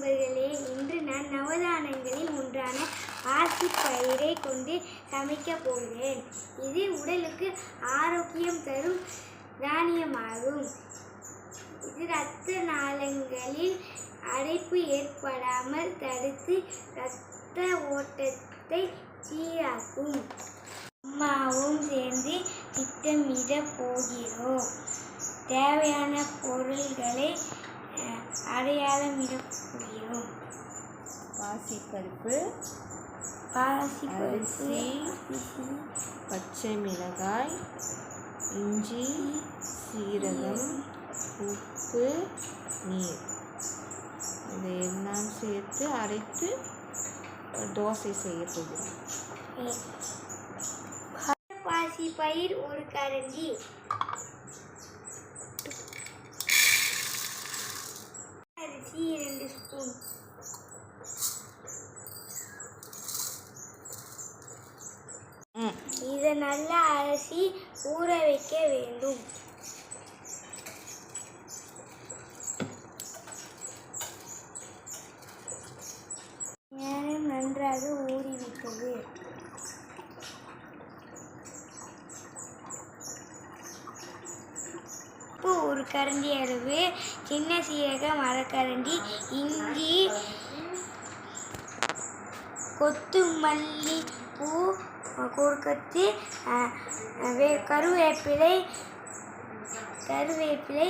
நண்பர்களே, இன்று நான் நவதானங்களில் ஒன்றான பாசிப்பயிரை கொண்டு சமைக்கப் போகிறேன். இது உடலுக்கு ஆரோக்கியம் தரும் தானியமாகும். இது இரத்த நாளங்களில் அடைப்பு ஏற்படாமல் தடுத்து இரத்த ஓட்டத்தை சீராக்கும். அம்மாவும் சேர்ந்து திட்டமிட போகிறோம். தேவையான பொருள்களை அடையாளமிட போகிறோம். பாசிப்பருப்பு, அரிசி, பச்சை மிளகாய், இஞ்சி, சீரகம், உப்பு, நீர் இதையெல்லாம் சேர்த்து அரைத்து தோசை செய்ய போகிறோம். பாசிப்பயிர் ஒரு கரண்டி, அரிசி 2 ஸ்பூன், இதை நல்லா அரிசி ஊற வைக்க வேண்டும். நேரம் நன்றாக ஊறிவிட்டது. உப்பு ஒரு கரண்டி அளவு, சின்ன சீரகம் அரை கரண்டி, இஞ்சி, கொத்தமல்லி பூ ஒரு கொத்து, கருவேப்பிலை,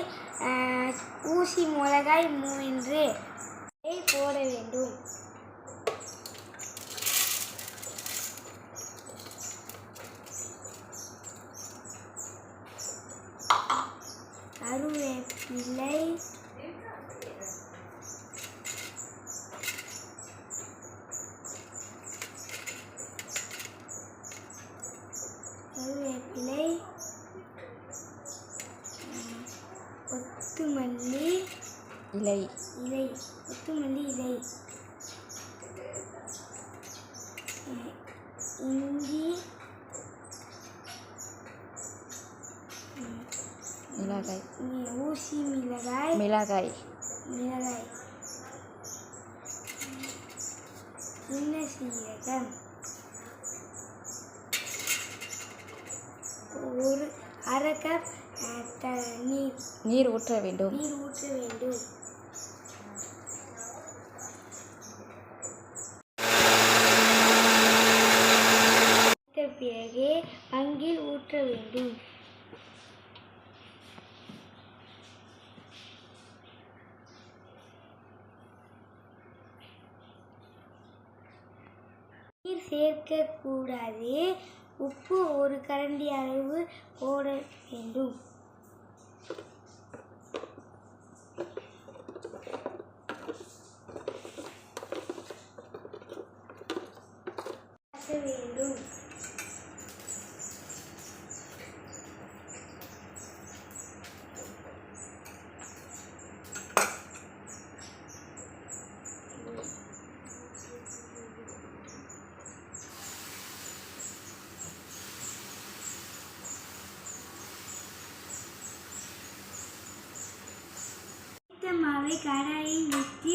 ஊசி மிளகாய் 3 போட வேண்டும். கருவேப்பிலை, கொத்தமல்லி இலை, இஞ்சி, மிளகாய், ஊசி மிளகாய், சின்ன சீரகம், ஒரு அரை கப் நீர் ஊற்ற வேண்டும். பிறகு பங்கில் ஊற்ற வேண்டும். நீர் சேர்க்கக்கூடாது. உப்பு ஒரு கரண்டி அளவு போட வேண்டும். மாவை கடாயில் ஊற்றி